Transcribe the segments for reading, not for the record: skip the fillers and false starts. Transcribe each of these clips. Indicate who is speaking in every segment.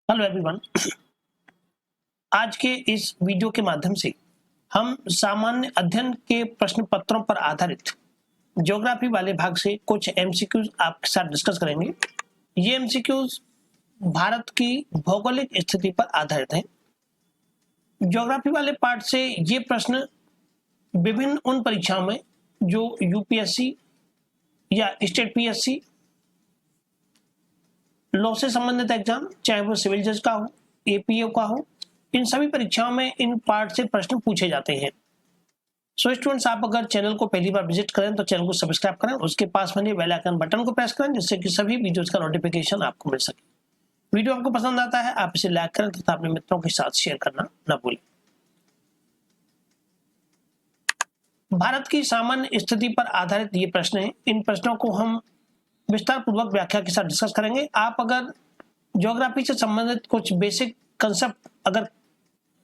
Speaker 1: Hello everyone. आज के इस वीडियो के माध्यम से हम सामान्य अध्ययन के प्रश्न पत्रों पर आधारित ज्योग्राफी वाले भाग से कुछ एमसीक्यूज आपके साथ डिस्कस करेंगे। ये एमसीक्यूज भारत की भौगोलिक स्थिति पर आधारित हैं। ज्योग्राफी वाले पार्ट से ये प्रश्न विभिन्न उन परीक्षाओं में जो यूपीएससी या स्टेट पीएससी लॉ से संबंधित एग्जाम, चाहे वो सिविल जज का हो, एपीओ का हो, इन सभी परीक्षाओं में इन पार्ट से प्रश्न पूछे जाते हैं। सो स्टूडेंट्स, आप अगर चैनल को पहली बार विजिट करें तो चैनल को सब्सक्राइब करें, उसके पास बने बेल आइकन बटन को प्रेस करें जिससे कि सभी वीडियोस का नोटिफिकेशन आपको मिल सके। वीडियो आपको पसंद आता है आप इसे लाइक करें तथा अपने मित्रों के साथ शेयर करना न भूलें। भारत की सामान्य स्थिति पर आधारित ये प्रश्न है। इन प्रश्नों को हम विस्तार पूर्वक व्याख्या के साथ डिस्कस करेंगे। आप अगर ज्योग्राफी से संबंधित कुछ बेसिक कंसेप्ट अगर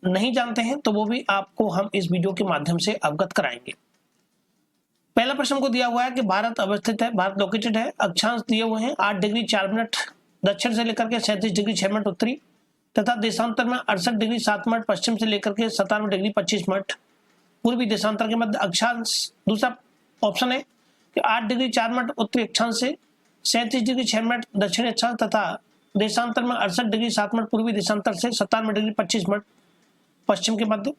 Speaker 1: नहीं जानते हैं तो वो भी आपको हम इस वीडियो के माध्यम से अवगत कराएंगे। पहला प्रश्न को दिया हुआ है कि भारत अवस्थित है, भारत लोकेटेड है। अक्षांश दिए हुए हैं 8 डिग्री 4 मिनट दक्षिण से लेकर के 37 डिग्री 6 मिनट उत्तरी तथा देशांतर में 68 डिग्री 7 मिनट पश्चिम से लेकर के 97 डिग्री 25 मिनट पूर्वी देशांतर के मध्य। अक्षांश दूसरा ऑप्शन है कि 8 डिग्री 4 मिनट उत्तरी अक्षांश से 37 डिग्री 6 मिनट दक्षिणी अक्षांश तथा देशांतर में 68 डिग्री 7 मिनट पूर्वी देशांतर से 97 डिग्री 25 मिनट पश्चिम के मध्य।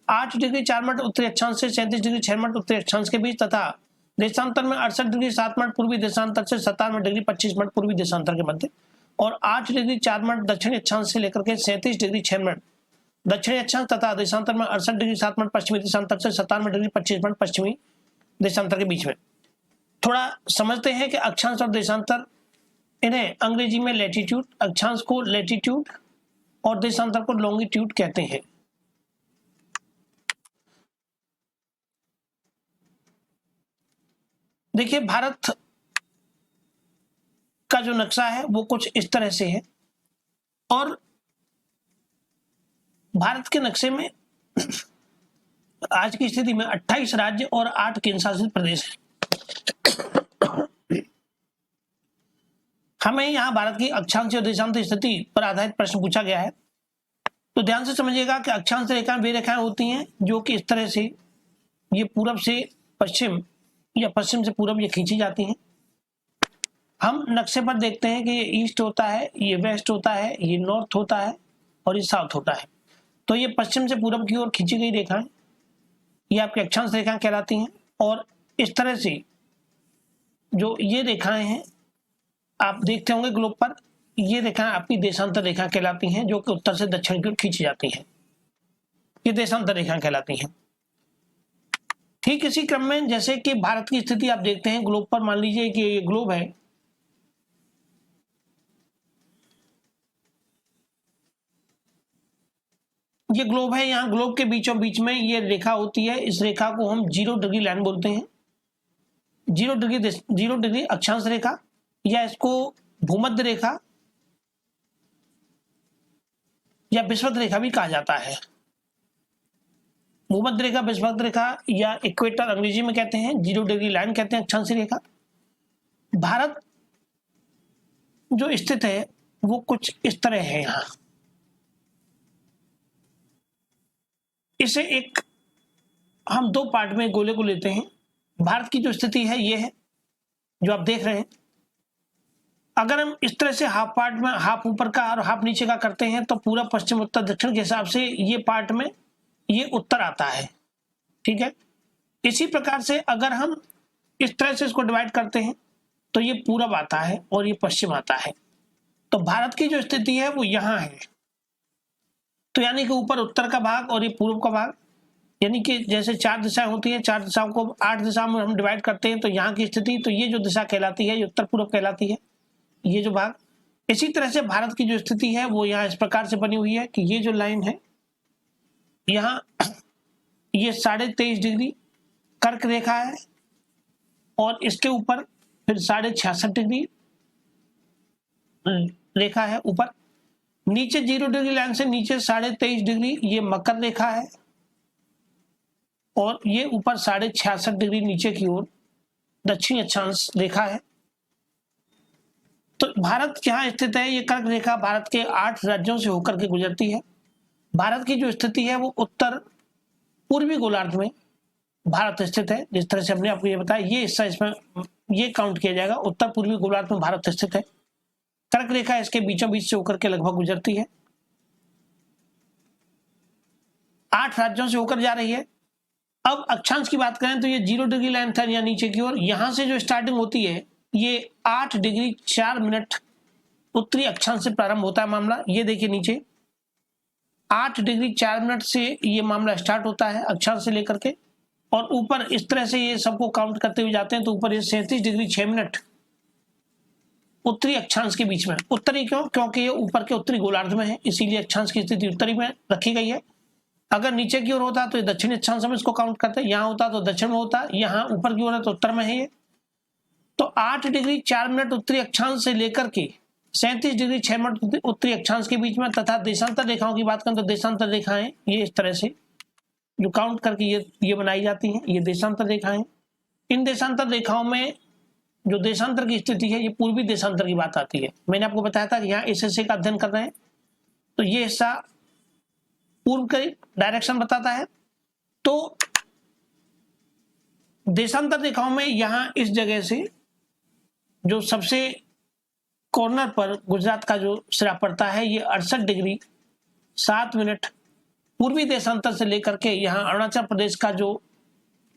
Speaker 1: 8 डिग्री 4 मिनट उत्तरी अक्षांश से 37 डिग्री 6 मिनट उत्तरी अक्षांश के बीच तथा देशांतर में 68 डिग्री 7 मिनट पूर्वी देशांतर से 97 डिग्री 25 मिनट पूर्वी देशांतर के मध्य। और 8 डिग्री 4 मिनट दक्षिणी अक्षांश से लेकर के 37 डिग्री 6 मिनट दक्षिणी अक्षांश तथा देशांतर में 68 डिग्री 7 मिनट पश्चिमी देशांतर से 97 डिग्री 25 मिनट पश्चिमी देशांतर के बीच में। थोड़ा समझते हैं कि अक्षांश और देशांतर, इन्हें अंग्रेजी में लैटिट्यूड, अक्षांश को लैटिट्यूड और देशांतर को लॉन्गिट्यूड कहते हैं। देखिए, भारत का जो नक्शा है वो कुछ इस तरह से है और भारत के नक्शे में आज की स्थिति में 28 राज्य और 8 केंद्र शासित प्रदेश है। हमें यहाँ भारत की अक्षांश और देशांतर स्थिति पर आधारित प्रश्न पूछा गया है, तो ध्यान से समझिएगा कि अक्षांश रेखाएं वे रेखाएं होती हैं जो कि इस तरह से ये पूरब से पश्चिम या पश्चिम से पूरब ये खींची जाती हैं। हम नक्शे पर देखते हैं कि ये ईस्ट होता है, ये वेस्ट होता है, ये नॉर्थ होता है और ये साउथ होता है। तो ये पश्चिम से पूरब की ओर खींची गई रेखाएं ये आपकी अक्षांश रेखाएं कहलाती हैं। और इस तरह से जो ये रेखाएं हैं आप देखते होंगे ग्लोब पर, ये रेखाएं आपकी देशांतर रेखा कहलाती हैं जो कि उत्तर से दक्षिण की ओर खींची जाती हैं। ये देशांतर रेखा कहलाती हैं। ठीक इसी क्रम में जैसे कि भारत की स्थिति आप देखते हैं ग्लोब पर, मान लीजिए कि ये ग्लोब है, ये ग्लोब है। यहाँ ग्लोब के बीचों बीच में ये रेखा होती है, इस रेखा को हम 0 डिग्री लाइन बोलते हैं। 0 डिग्री अक्षांश रेखा या इसको भूमध्य रेखा या विषुवत रेखा भी कहा जाता है। भूमध्य रेखा, विषुवत रेखा या इक्वेटर अंग्रेजी में कहते हैं, 0 डिग्री लाइन कहते हैं अक्षांशीय रेखा। भारत जो स्थित है वो कुछ इस तरह है। यहाँ इसे एक हम 2 पार्ट में गोले को लेते हैं। भारत की जो स्थिति है ये है जो आप देख रहे हैं। अगर हम इस तरह से हाफ पार्ट में, हाफ ऊपर का और हाफ नीचे का करते हैं तो पूरा पश्चिम उत्तर दक्षिण के हिसाब से ये पार्ट में ये उत्तर आता है। ठीक है, इसी प्रकार से अगर हम इस तरह से इसको डिवाइड करते हैं तो ये पूरब आता है और ये पश्चिम आता है। तो भारत की जो स्थिति है वो यहाँ है। तो यानी कि ऊपर उत्तर का भाग और ये पूर्व का भाग, यानी कि जैसे 4 दिशाएं होती है, 4 दिशाओं को 8 दिशाओं में हम डिवाइड करते हैं तो यहाँ की स्थिति, तो ये जो दिशा कहलाती है ये उत्तर पूर्व कहलाती है, ये जो भाग। इसी तरह से भारत की जो स्थिति है वो यहाँ इस प्रकार से बनी हुई है कि ये जो लाइन है यहाँ ये 23.5 डिग्री कर्क रेखा है और इसके ऊपर फिर 66.5 डिग्री रेखा है ऊपर। नीचे 0 डिग्री लाइन से नीचे 23.5 डिग्री ये मकर रेखा है और ये ऊपर 66.5 डिग्री नीचे की ओर दक्षिणी अक्षांश रेखा है। तो भारत जहाँ स्थित है, ये कर्क रेखा भारत के 8 राज्यों से होकर के गुजरती है। भारत की जो स्थिति है वो उत्तर पूर्वी गोलार्ध में भारत स्थित है। जिस तरह से हमने आपको ये बताया, ये हिस्सा इसमें ये काउंट किया जाएगा, उत्तर पूर्वी गोलार्ध में भारत स्थित है। कर्क रेखा इसके बीचों बीच से होकर के लगभग गुजरती है, 8 राज्यों से होकर जा रही है। अब अक्षांश की बात करें तो ये 0 डिग्री लाइन था या नीचे की ओर, यहां से जो स्टार्टिंग होती है ये 8 डिग्री 4 मिनट उत्तरी अक्षांश से प्रारंभ होता है मामला। ये देखिए नीचे 8 डिग्री 4 मिनट से ये मामला स्टार्ट होता है अक्षांश से लेकर के, और ऊपर इस तरह से ये सबको काउंट करते हुए जाते हैं तो ऊपर ये 37 डिग्री 6 मिनट उत्तरी अक्षांश के बीच में। उत्तरी क्यों? क्योंकि ये ऊपर के उत्तरी गोलार्ध में है, इसीलिए अक्षांश की स्थिति उत्तरी में रखी गई है। अगर नीचे की ओर होता तो ये दक्षिणी अक्षांश में इसको काउंट करते, यहाँ होता तो दक्षिण में होता, यहाँ ऊपर की ओर है तो उत्तर में है ये। तो 8 डिग्री 4 मिनट उत्तरी अक्षांश से लेकर के 37 डिग्री 6 मिनट उत्तरी अक्षांश के बीच में, तथा देशांतर रेखाओं की बात करें तो देशांतर रेखाएं ये इस तरह से जो काउंट करके ये बनाई जाती हैं, ये देशांतर रेखाएं। इन देशांतर रेखाओं में जो देशांतर की स्थिति है, ये पूर्वी देशांतर की बात आती है। मैंने आपको बताया था कि यहाँ इस हिस्से का अध्ययन कर रहे हैं तो ये हिस्सा पूर्व का डायरेक्शन बताता है। तो देशांतर रेखाओं में यहाँ इस जगह से जो सबसे कॉर्नर पर गुजरात का जो सिरा पड़ता है, ये 68 डिग्री 7 मिनट पूर्वी देशांतर से लेकर के यहाँ अरुणाचल प्रदेश का जो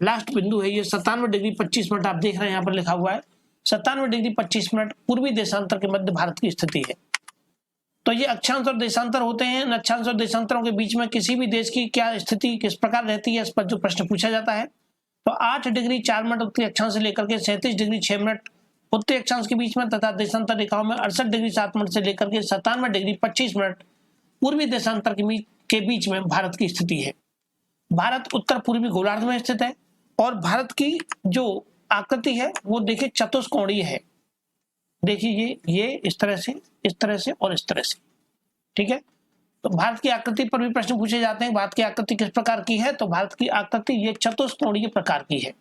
Speaker 1: लास्ट बिंदु है, ये 97 डिग्री 25 मिनट आप देख रहे हैं, यहाँ पर लिखा हुआ है 97 डिग्री 25 मिनट पूर्वी देशांतर के मध्य भारत की स्थिति है। तो ये अक्षांश और देशांतर होते हैं। इन अक्षांश और देशांतरों के बीच में किसी भी देश की क्या स्थिति किस प्रकार रहती है, इस पर जो प्रश्न पूछा जाता है। तो 8 डिग्री 4 मिनट उत्तरी अक्षांश से लेकर के 37 डिग्री 6 मिनट उत्तरी अक्षांश के बीच में, तथा देशांतर रेखाओं में 68 डिग्री 7 मिनट से लेकर के 97 डिग्री 25 मिनट पूर्वी देशांतर के बीच में भारत की स्थिति है। भारत उत्तर पूर्वी गोलार्ध में स्थित है और भारत की जो आकृति है वो देखिए चतुष्कोणीय है। देखिए ये इस तरह से और इस तरह से, ठीक है। तो भारत की आकृति पर भी प्रश्न पूछे जाते हैं, भारत की आकृति किस प्रकार की है? तो भारत की आकृति ये चतुष्कोणीय प्रकार की है।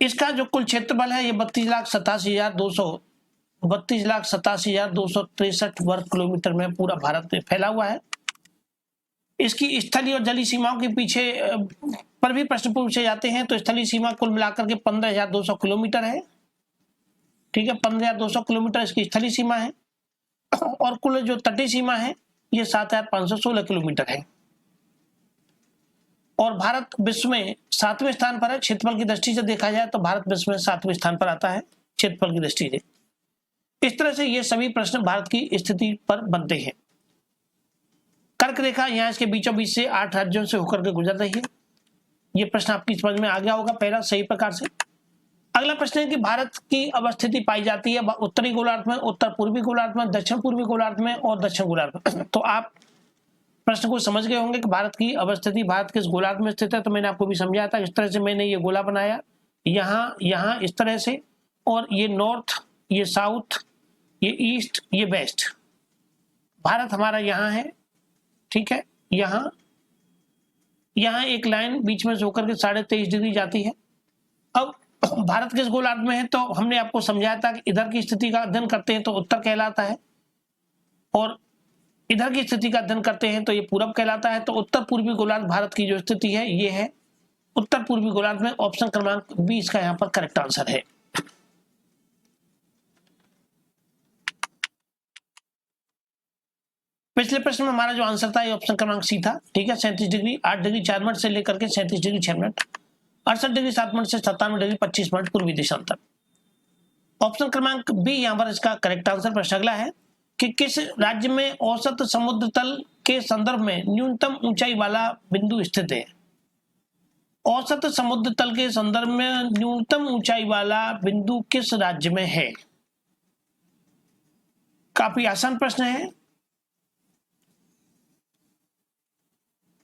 Speaker 1: इसका जो कुल क्षेत्रफल है ये 32,87,263 वर्ग किलोमीटर में पूरा भारत में फैला हुआ है। इसकी स्थलीय और जलीय सीमाओं के पीछे पर भी प्रश्न पूछे जाते हैं। तो स्थलीय सीमा कुल मिलाकर के 15,200 किलोमीटर है, ठीक है, 15,200 किलोमीटर इसकी स्थलीय सीमा है, और कुल जो तटीय सीमा है ये 7,516 किलोमीटर है। और भारत विश्व में 7वें स्थान पर है। क्षेत्रफल की दृष्टि से देखा जाए तो भारत विश्व में 7वें स्थान पर आता है क्षेत्रफल की दृष्टि से। इस तरह से ये सभी प्रश्न भारत की स्थिति पर बनते हैं। कर्क रेखा यहाँ इसके बीचों बीच से 8 राज्यों से होकर के गुजर रही है। ये प्रश्न आपकी समझ में आ गया होगा पहला सही प्रकार से। अगला प्रश्न है कि भारत की अवस्थिति पाई जाती है उत्तरी गोलार्ध में, उत्तर पूर्वी गोलार्ध में, दक्षिण पूर्वी गोलार्ध में और दक्षिण गोलार्ध में। तो आप प्रश्न को समझ गए होंगे कि भारत की अवस्थिति भारत किस गोलार्ध में स्थित है। तो मैंने आपको भी समझाया था, इस तरह से मैंने ये गोला बनाया, यहाँ इस तरह से, और ये नॉर्थ, ये साउथ, ये ईस्ट, ये वेस्ट। भारत हमारा यहाँ है, ठीक है। यहाँ एक लाइन बीच में से होकर के 23.5 डिग्री जाती है। अब भारत किस गोलार्ध में है? तो हमने आपको समझाया था कि इधर की स्थिति का अध्ययन करते हैं तो उत्तर कहलाता है, और इधर की स्थिति का अध्ययन करते हैं तो ये पूरब कहलाता है। तो उत्तर पूर्वी गोलार्ध भारत की जो स्थिति है ये है उत्तर पूर्वी गोलार्ध में। ऑप्शन क्रमांक 20 का यहाँ पर करेक्ट आंसर है। पिछले प्रश्न में हमारा जो आंसर था ये ऑप्शन क्रमांक सी था, ठीक है। 37 डिग्री 8 डिग्री 4 मिनट से लेकर के 37 डिग्री 6 मिनट, 68 डिग्री 7 मिनट से 97 डिग्री 25 मिनट पूर्वी देशांतर। ऑप्शन क्रमांक बी यहाँ पर इसका करेक्ट आंसर। प्रश्न अगला है कि किस राज्य में औसत समुद्र तल के संदर्भ में न्यूनतम ऊंचाई वाला बिंदु स्थित है? औसत समुद्र तल के संदर्भ में न्यूनतम ऊंचाई वाला बिंदु किस राज्य में है? काफी आसान प्रश्न है।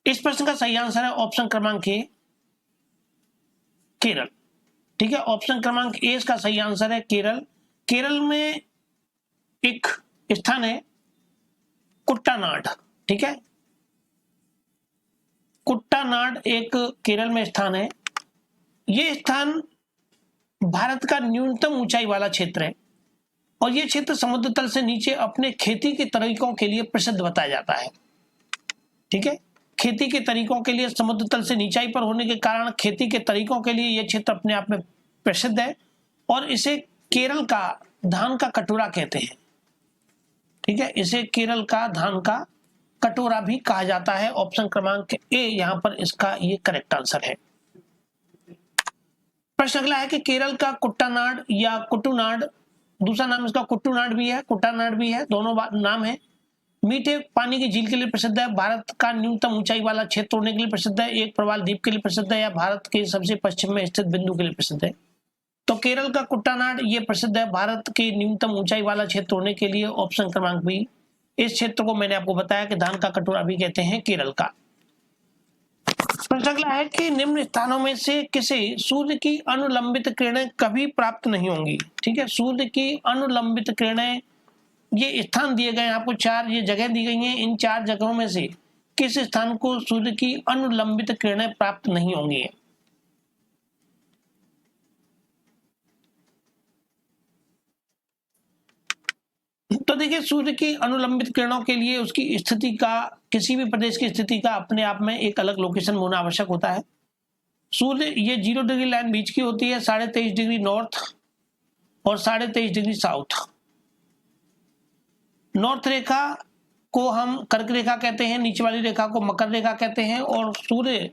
Speaker 1: इस प्रश्न का सही आंसर है ऑप्शन क्रमांक ए, केरल, ठीक है। ऑप्शन क्रमांक ए इसका सही आंसर है केरल। केरल में एक स्थान है कुट्टानाड, ठीक है। कुट्टानाड एक केरल में स्थान है। ये स्थान भारत का न्यूनतम ऊंचाई वाला क्षेत्र है और यह क्षेत्र समुद्र तल से नीचे अपने खेती के तरीकों के लिए प्रसिद्ध बताया जाता है। ठीक है, खेती के तरीकों के लिए समुद्र तल से नीचाई पर होने के कारण खेती के तरीकों के लिए यह क्षेत्र अपने आप में प्रसिद्ध है और इसे केरल का धान का कटोरा कहते हैं। ठीक है, इसे केरल का धान का कटोरा भी कहा जाता है। ऑप्शन क्रमांक ए यहां पर इसका ये करेक्ट आंसर है। प्रश्न अगला है कि केरल का कुट्टानाड या कुट्टूनाड, दूसरा नाम इसका कुट्टूनाड भी है, कुट्टानाड भी है, दोनों नाम है। मीठे पानी की झील के लिए प्रसिद्ध है, भारत का न्यूनतम ऊंचाई वाला क्षेत्र होने के लिए प्रसिद्ध है, एक प्रवाल द्वीप के लिए प्रसिद्ध है या भारत के सबसे पश्चिम में स्थित बिंदु के लिए प्रसिद्ध है। तो केरल का कुट्टानाड ये प्रसिद्ध है भारत के न्यूनतम ऊंचाई वाला क्षेत्र होने के लिए। ऑप्शन क्रमांक बी, इस क्षेत्र को मैंने आपको बताया कि धान का कटोरा भी कहते हैं केरल का। प्रश्न अगला है कि निम्न स्थानों में से किसे सूर्य की अनुलंबित किरणें कभी प्राप्त नहीं होंगी। ठीक है, सूर्य की अनुलंबित किरणें, ये स्थान दिए गए हैं आपको, 4 ये जगह दी गई हैं। इन 4 जगहों में से किस स्थान को सूर्य की अनुलंबित किरणें प्राप्त नहीं होंगी। तो देखिए, सूर्य की अनुलंबित किरणों के लिए उसकी स्थिति का, किसी भी प्रदेश की स्थिति का अपने आप में एक अलग लोकेशन होना आवश्यक होता है। सूर्य ये 0 डिग्री लाइन बीच की होती है, 23.5 डिग्री नॉर्थ और 23.5 डिग्री साउथ। नॉर्थ रेखा को हम कर्क रेखा कहते हैं, नीचे वाली रेखा को मकर रेखा कहते हैं और सूर्य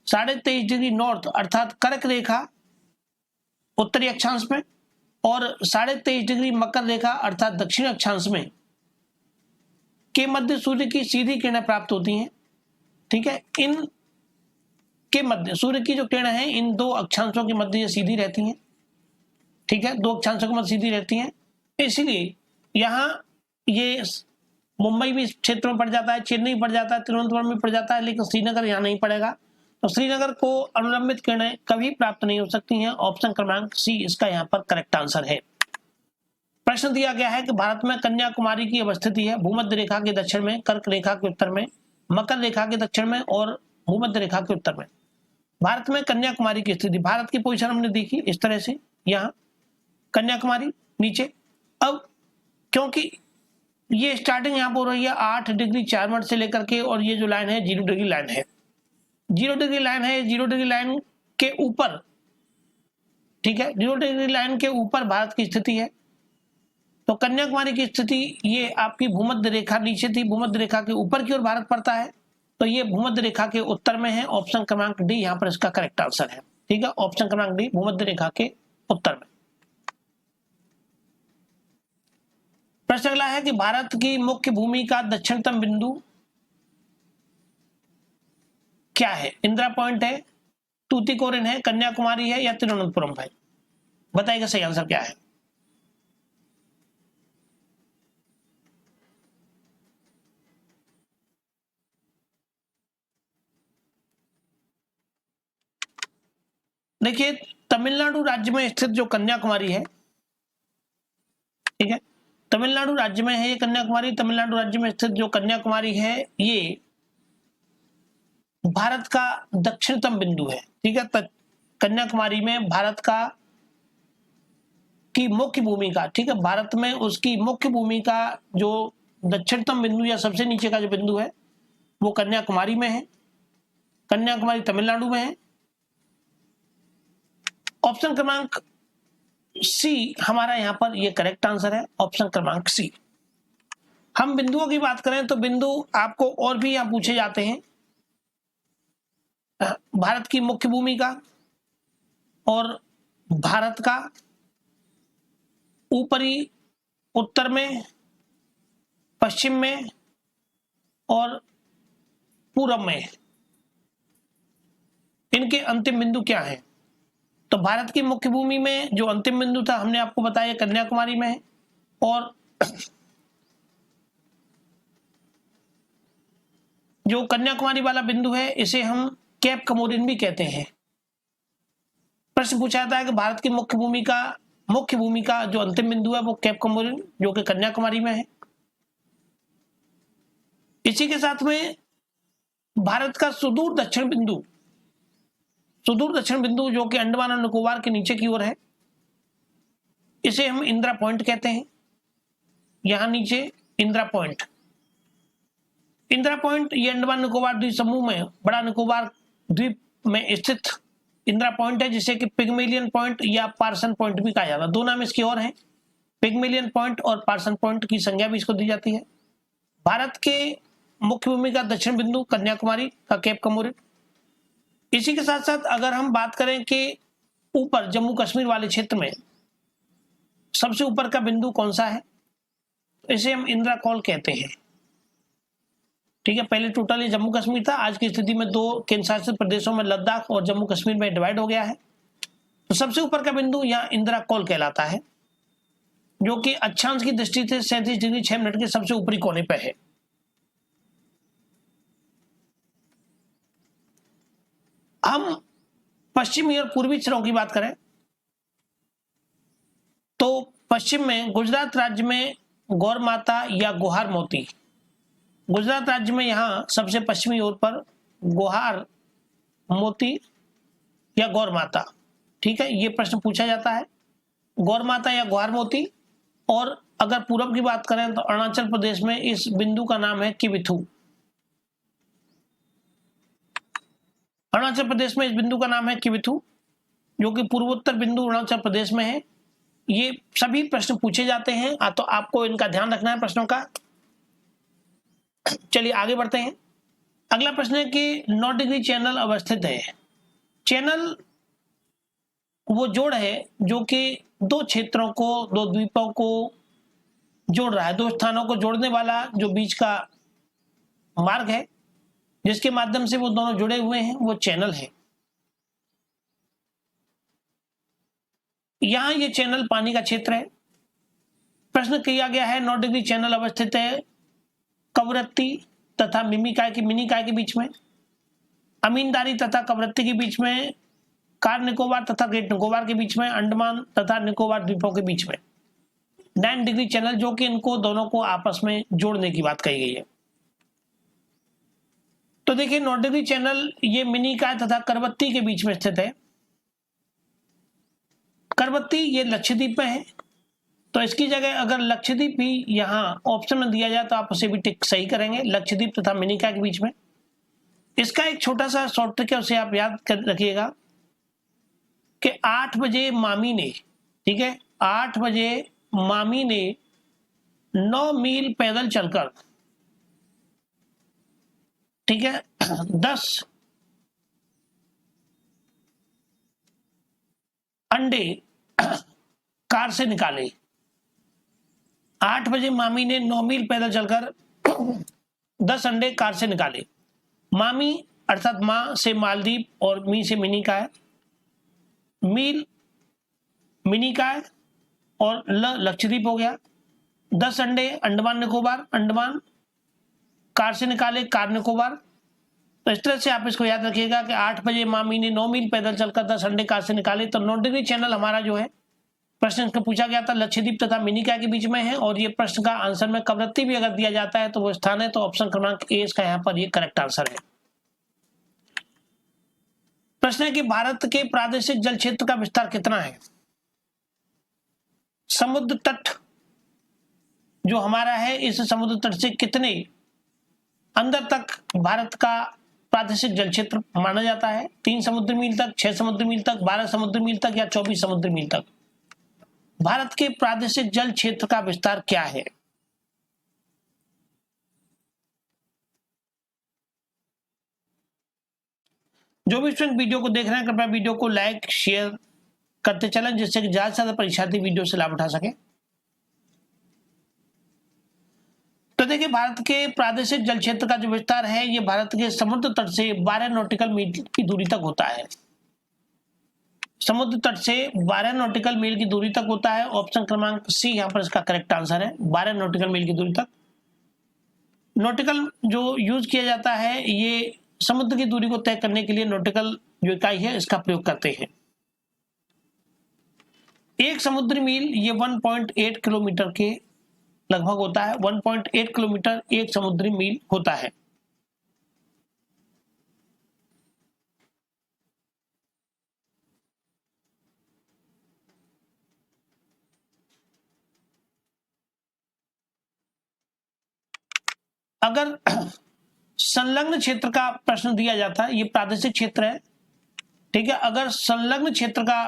Speaker 1: 23.5 डिग्री नॉर्थ अर्थात कर्क रेखा उत्तरी अक्षांश में और 23.5 डिग्री मकर रेखा अर्थात दक्षिण अक्षांश में के मध्य सूर्य की सीधी किरणें प्राप्त होती हैं। ठीक है, इन के मध्य सूर्य की जो किरणें हैं इन 2 अक्षांशों के मध्य सीधी रहती हैं। ठीक है, 2 अक्षांशों के मध्य सीधी रहती हैं, इसलिए यहाँ ये मुंबई भी इस क्षेत्र में पड़ जाता है, चेन्नई पड़ जाता है, तिरुवनंतपुरम में पड़ जाता है, लेकिन श्रीनगर यहाँ नहीं पड़ेगा। तो श्रीनगर को अनुलंबित किरणें कभी प्राप्त नहीं हो सकती हैं। ऑप्शन क्रमांक सी इसका यहाँ पर करेक्ट आंसर है। प्रश्न दिया गया है कि भारत में कन्याकुमारी की अवस्थिति है भूमध्य रेखा के दक्षिण में, कर्क रेखा के उत्तर में, मकर रेखा के दक्षिण में और भूमध्य रेखा के उत्तर में। भारत में कन्याकुमारी की स्थिति, भारत की पोजीशन हमने देखी इस तरह से, यहाँ कन्याकुमारी नीचे। अब क्योंकि ये स्टार्टिंग यहाँ पर हो रही है 8 डिग्री 4 मिनट से लेकर के, और ये जो लाइन है 0 डिग्री लाइन है, 0 डिग्री लाइन है, 0 डिग्री लाइन के ऊपर, ठीक है, 0 डिग्री लाइन के ऊपर भारत की स्थिति है। तो कन्याकुमारी की स्थिति ये आपकी भूमध्य रेखा नीचे थी, भूमध्य रेखा के ऊपर की ओर भारत पड़ता है, तो ये भूमध्य रेखा के उत्तर में है। ऑप्शन क्रमांक डी यहाँ पर इसका करेक्ट आंसर है। ठीक है, ऑप्शन क्रमांक डी भूमध्य रेखा के उत्तर में। प्रश्न अगला है कि भारत की मुख्य भूमि का दक्षिणतम बिंदु क्या है। इंदिरा पॉइंट है, तूतीकोरिन है, कन्याकुमारी है या तिरुवनंतपुरम है। बताइएगा सही आंसर क्या है। देखिए, तमिलनाडु राज्य में स्थित जो कन्याकुमारी है, ठीक है, तमिलनाडु राज्य में है ये कन्याकुमारी। तमिलनाडु राज्य में स्थित जो कन्याकुमारी है ये भारत का दक्षिणतम बिंदु है। ठीक है, कन्याकुमारी में भारत का की मुख्य भूमिका, ठीक है, भारत में उसकी मुख्य भूमिका जो दक्षिणतम बिंदु या सबसे नीचे का जो बिंदु है वो कन्याकुमारी में है। कन्याकुमारी तमिलनाडु में है। ऑप्शन क्रमांक सी हमारा यहाँ पर ये करेक्ट आंसर है, ऑप्शन क्रमांक सी। हम बिंदुओं की बात करें तो बिंदु आपको और भी यहाँ पूछे जाते हैं। भारत की मुख्य भूमिका और भारत का ऊपरी उत्तर में, पश्चिम में और पूरब में, इनके अंतिम बिंदु क्या है। तो भारत की मुख्य भूमि में जो अंतिम बिंदु था हमने आपको बताया कन्याकुमारी में है, और जो कन्याकुमारी वाला बिंदु है इसे हम कैप कमोरिन भी कहते हैं। प्रश्न पूछा जाता है कि भारत की मुख्य भूमिका जो अंतिम बिंदु है वो कैप कमोरिन जो कि कन्याकुमारी में है। इसी के साथ में भारत का सुदूर दक्षिण बिंदु सुदूर दक्षिण बिंदु जो कि अंडमान और निकोबार के नीचे की ओर है, इसे हम इंदिरा पॉइंट कहते हैं। यहां नीचे इंदिरा पॉइंट, इंदिरा पॉइंट ये अंडमान निकोबार द्वीप समूह में बड़ा निकोबार द्वीप में स्थित इंदिरा पॉइंट है, जिसे कि पिग्मेलियन पॉइंट या पार्सन पॉइंट भी कहा जाता है। दो नाम इसके और हैं, पिग्मेलियन पॉइंट और पार्सन पॉइंट की संज्ञा भी इसको दी जाती है। भारत के मुख्य भूमि का दक्षिण बिंदु कन्याकुमारी का केप कमोरिन। इसी के साथ साथ अगर हम बात करें कि ऊपर जम्मू कश्मीर वाले क्षेत्र में सबसे ऊपर का बिंदु कौन सा है, इसे हम इंदिरा कॉल कहते हैं। ठीक है, पहले टोटल ये जम्मू कश्मीर था, आज की स्थिति में दो केंद्र शासित प्रदेशों में लद्दाख और जम्मू कश्मीर में डिवाइड हो गया है। तो सबसे ऊपर का बिंदु यहाँ इंदिरा कॉल कहलाता है, जो कि अक्षांश की दृष्टि से 37 डिग्री 6 मिनट के सबसे ऊपरी कोने पर है। हम पश्चिमी और पूर्वी सिरों की बात करें तो पश्चिम में गुजरात राज्य में गौर माता या गुहार मोती, गुजरात राज्य में यहाँ सबसे पश्चिमी ओर पर गुहार मोती या गौर माता। ठीक है, ये प्रश्न पूछा जाता है, गौर माता या गुहार मोती। और अगर पूरब की बात करें तो अरुणाचल प्रदेश में इस बिंदु का नाम है किबिथु। अरुणाचल प्रदेश में इस बिंदु का नाम है किबिथु, जो कि पूर्वोत्तर बिंदु अरुणाचल प्रदेश में है। ये सभी प्रश्न पूछे जाते हैं, तो आपको इनका ध्यान रखना है प्रश्नों का। चलिए आगे बढ़ते हैं। अगला प्रश्न है कि 9 डिग्री चैनल अवस्थित है। चैनल वो जोड़ है जो कि दो क्षेत्रों को, दो द्वीपों को जोड़ रहा है, दो स्थानों को जोड़ने वाला जो बीच का मार्ग है जिसके माध्यम से वो दोनों जुड़े हुए हैं, वो चैनल है। यहां ये चैनल पानी का क्षेत्र है। प्रश्न किया गया है 9 डिग्री चैनल अवस्थित है कवरत्ती तथा मिनिकाय के बीच में, अमीनदारी तथा कवरत्ती के बीच में, कार निकोबार तथा ग्रेट निकोबार के बीच में, अंडमान तथा निकोबार द्वीपों के बीच में। 9 डिग्री चैनल जो कि इनको दोनों को आपस में जोड़ने की बात कही गई है। तो देखिए 9 डिग्री चैनल ये मिनिकाय तथा करवत्ती के बीच में स्थित है। करवत्ती ये लक्षद्वीप में है, तो इसकी जगह अगर लक्षद्वीप भी यहाँ ऑप्शन में दिया जाए तो आप उसे भी टिक सही करेंगे, लक्षद्वीप तथा मिनिकाय के बीच में। इसका एक छोटा सा शॉर्ट ट्रिक है, उसे आप याद कर रखिएगा कि 8 बजे मामी ने, ठीक है, 8 बजे मामी ने 9 मील पैदल चलकर, ठीक है, 10 अंडे कार से निकाले। 8 बजे मामी ने 9 मील पैदल चलकर 10 अंडे कार से निकाले। मामी अर्थात माँ से मालदीव और मी से मिनिकाय, मील मिनिकाय और लक्षद्वीप हो गया। 10 अंडे अंडमान निकोबार, अंडमान कार से निकाले, कार निकोबार। तो इस तरह से आप इसको याद रखिएगा कि 8 बजे मामी ने 9 मील पैदल चलकर 10 अंडे कार से निकाले। तो 9 डिग्री चैनल हमारा जो है प्रश्न इसका पूछा गया था लक्षद्वीप तथा मिनिकाय के बीच में है, और ये प्रश्न का आंसर में कवरत्ती भी अगर दिया जाता है तो वो स्थान है, तो ऑप्शन क्रमांक ए इसका यहाँ पर ये करेक्ट आंसर है। प्रश्न है कि भारत के प्रादेशिक जल क्षेत्र का विस्तार कितना है। समुद्र तट जो हमारा है, इस समुद्र तट से कितने अंदर तक भारत का प्रादेशिक जल क्षेत्र माना जाता है? 3 समुद्र मील तक, 6 समुद्र मील तक, 12 समुद्र मील तक या 24 समुद्र मील तक? भारत के प्रादेशिक जल क्षेत्र का विस्तार क्या है? जो भी स्टूडेंट वीडियो को देख रहे हैं कृपया वीडियो को लाइक शेयर करते चलें, जिससे कि ज्यादा से ज्यादा परीक्षार्थी वीडियो से लाभ उठा सके। तो देखिए भारत के प्रादेशिक जल क्षेत्र का जो विस्तार है ये भारत के समुद्र तट से 12 नॉटिकल मील की दूरी तक होता है। समुद्र तट से 12 नॉटिकल मील की दूरी तक होता है। ऑप्शन क्रमांक सी यहाँ पर इसका करेक्ट आंसर है, 12 नॉटिकल मील की दूरी तक। नॉटिकल जो यूज किया जाता है ये समुद्र की दूरी को तय करने के लिए नॉटिकल जो इकाई है इसका प्रयोग करते हैं। एक समुद्री मील ये 1.8 किलोमीटर के लगभग होता है। 1.8 किलोमीटर एक समुद्री मील होता है। अगर संलग्न क्षेत्र का प्रश्न दिया जाता है, ये प्रादेशिक क्षेत्र है, ठीक है, अगर संलग्न क्षेत्र का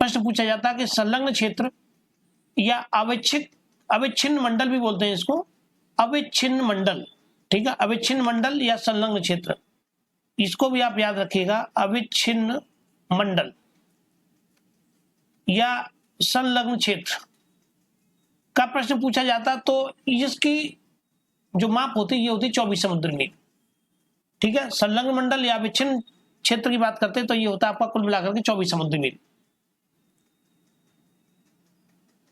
Speaker 1: प्रश्न पूछा जाता है कि संलग्न क्षेत्र या अविच्छिन्न मंडल भी बोलते हैं इसको, अविच्छिन्न मंडल, ठीक है, अविच्छिन्न मंडल या संलग्न क्षेत्र, इसको भी आप याद रखिएगा, अविच्छिन्न मंडल या संलग्न क्षेत्र का प्रश्न पूछा जाता तो इसकी जो माप होती है ये होती 24 समुद्र मील, ठीक है। संलग्न मंडल या अविच्छिन्न क्षेत्र की बात करते हैं तो ये होता है आपका कुल मिलाकर के 24 समुद्र मील।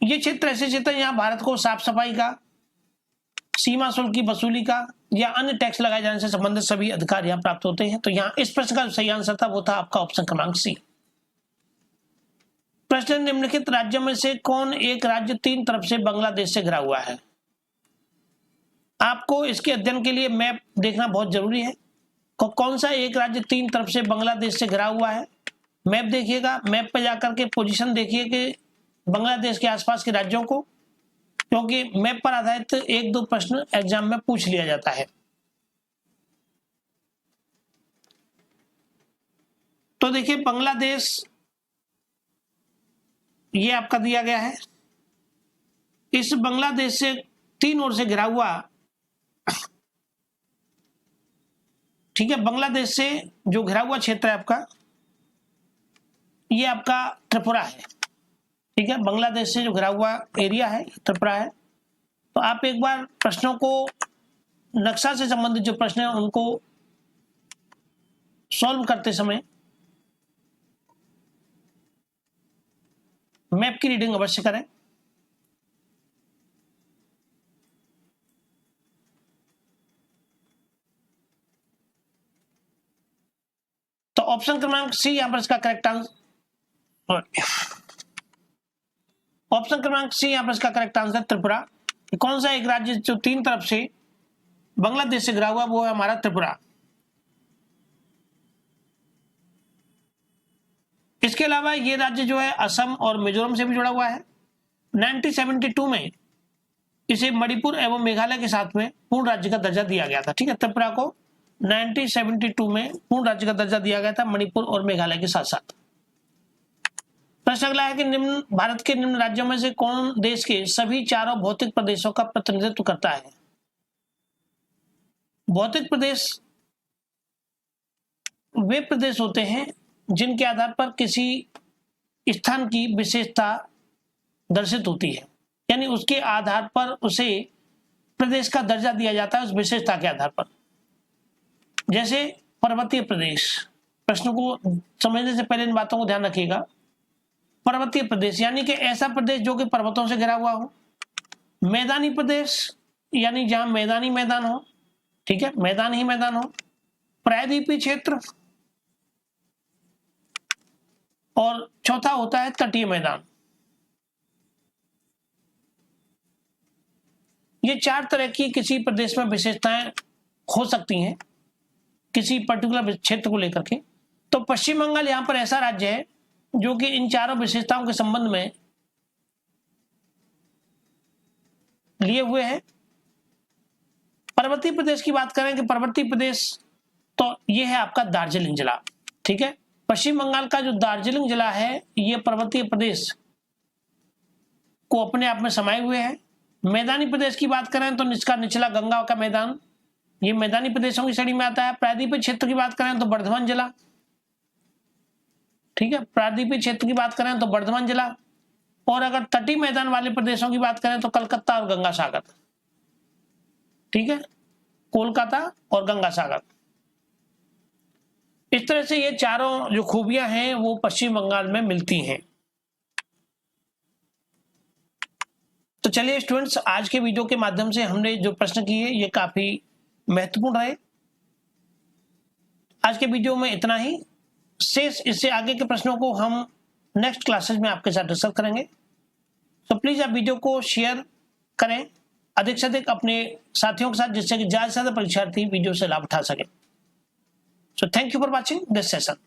Speaker 1: ये क्षेत्र ऐसे क्षेत्र यहाँ भारत को साफ सफाई का, सीमा शुल्क की वसूली का या अन्य टैक्स लगाए जाने से संबंधित सभी अधिकार यहाँ प्राप्त होते हैं। तो यहाँ इस प्रश्न का जो सही आंसर था वो था आपका ऑप्शन क्रमांक सी। प्रश्न, निम्नलिखित राज्यों में से कौन एक राज्य 3 तरफ से बांग्लादेश से घिरा हुआ है? आपको इसके अध्ययन के लिए मैप देखना बहुत जरूरी है। कौन सा एक राज्य 3 तरफ से बांग्लादेश से घिरा हुआ है? मैप देखिएगा, मैप पे जाकर के पोजीशन देखिए कि बांग्लादेश के आसपास के राज्यों को, क्योंकि मैप पर आधारित 1-2 प्रश्न एग्जाम में पूछ लिया जाता है। तो देखिए बांग्लादेश ये आपका दिया गया है, इस बांग्लादेश से 3 ओर से घिरा हुआ, ठीक है, बांग्लादेश से जो घिरा हुआ क्षेत्र है आपका, ये आपका त्रिपुरा है, ठीक है, बांग्लादेश से जो घिरा हुआ एरिया है त्रिपुरा है। तो आप एक बार प्रश्नों को, नक्शा से संबंधित जो प्रश्न है उनको सॉल्व करते समय मैप की रीडिंग अवश्य करें। तो ऑप्शन क्रमांक सी यहां पर इसका करेक्ट आंसर, ऑप्शन क्रमांक सी यहां पर इसका करेक्ट आंसर त्रिपुरा। कौन सा एक राज्य जो 3 तरफ से बांग्लादेश से घिरा हुआ वो है हमारा त्रिपुरा। इसके अलावा ये राज्य जो है असम और मिजोरम से भी जुड़ा हुआ है। 1972 में इसे मणिपुर एवं मेघालय के साथ में पूर्ण राज्य का दर्जा दिया गया था, ठीक है, त्रिपुरा को 1972 में पूर्ण राज्य का दर्जा दिया गया था मणिपुर और मेघालय के साथ साथ। प्रश्न अगला है कि निम्न भारत के निम्न राज्यों में से कौन देश के सभी 4 भौतिक प्रदेशों का प्रतिनिधित्व करता है? भौतिक प्रदेश वे प्रदेश होते हैं जिनके आधार पर किसी स्थान की विशेषता दर्शित होती है, यानी उसके आधार पर उसे प्रदेश का दर्जा दिया जाता है उस विशेषता के आधार पर। जैसे पर्वतीय प्रदेश, प्रश्न को समझने से पहले इन बातों को ध्यान रखिएगा। पर्वतीय प्रदेश यानी कि ऐसा प्रदेश जो कि पर्वतों से घिरा हुआ हो। मैदानी प्रदेश यानी जहां मैदानी मैदान हो, ठीक है, मैदान ही मैदान हो। प्रायद्वीपीय क्षेत्र, और चौथा होता है तटीय मैदान। ये 4 तरह की किसी प्रदेश में विशेषताएं हो सकती हैं किसी पर्टिकुलर क्षेत्र को लेकर के। तो पश्चिम बंगाल यहां पर ऐसा राज्य है जो कि इन 4 विशेषताओं के संबंध में लिए हुए है। पर्वतीय प्रदेश की बात करें कि पर्वतीय प्रदेश तो ये है आपका दार्जिलिंग जिला, ठीक है। पश्चिम बंगाल का जो दार्जिलिंग जिला है ये पर्वतीय प्रदेश को अपने आप में समाये हुए है। मैदानी प्रदेश की बात करें तो इसका निचला गंगा का मैदान, ये मैदानी प्रदेशों की श्रेणी में आता है। प्रायद्वीपीय क्षेत्र की बात करें तो बर्धमान जिला, ठीक है, प्रायद्वीपीय क्षेत्र की बात करें तो बर्धमान जिला। और अगर तटीय मैदान वाले प्रदेशों की बात करें तो कलकत्ता और गंगा सागर, ठीक है, कोलकाता और गंगा सागर। इस तरह से ये 4 जो खूबियां हैं वो पश्चिम बंगाल में मिलती हैं। तो चलिए स्टूडेंट्स, आज के वीडियो के माध्यम से हमने जो प्रश्न किए ये काफी महत्वपूर्ण रहे। आज के वीडियो में इतना ही, शेष इससे आगे के प्रश्नों को हम नेक्स्ट क्लासेस में आपके साथ डिस्कस करेंगे। तो प्लीज आप वीडियो को शेयर करें अधिक से अधिक अपने साथियों के साथ, जिससे कि ज्यादा से ज्यादा परीक्षार्थी वीडियो से लाभ उठा सके। So thank you for watching this session.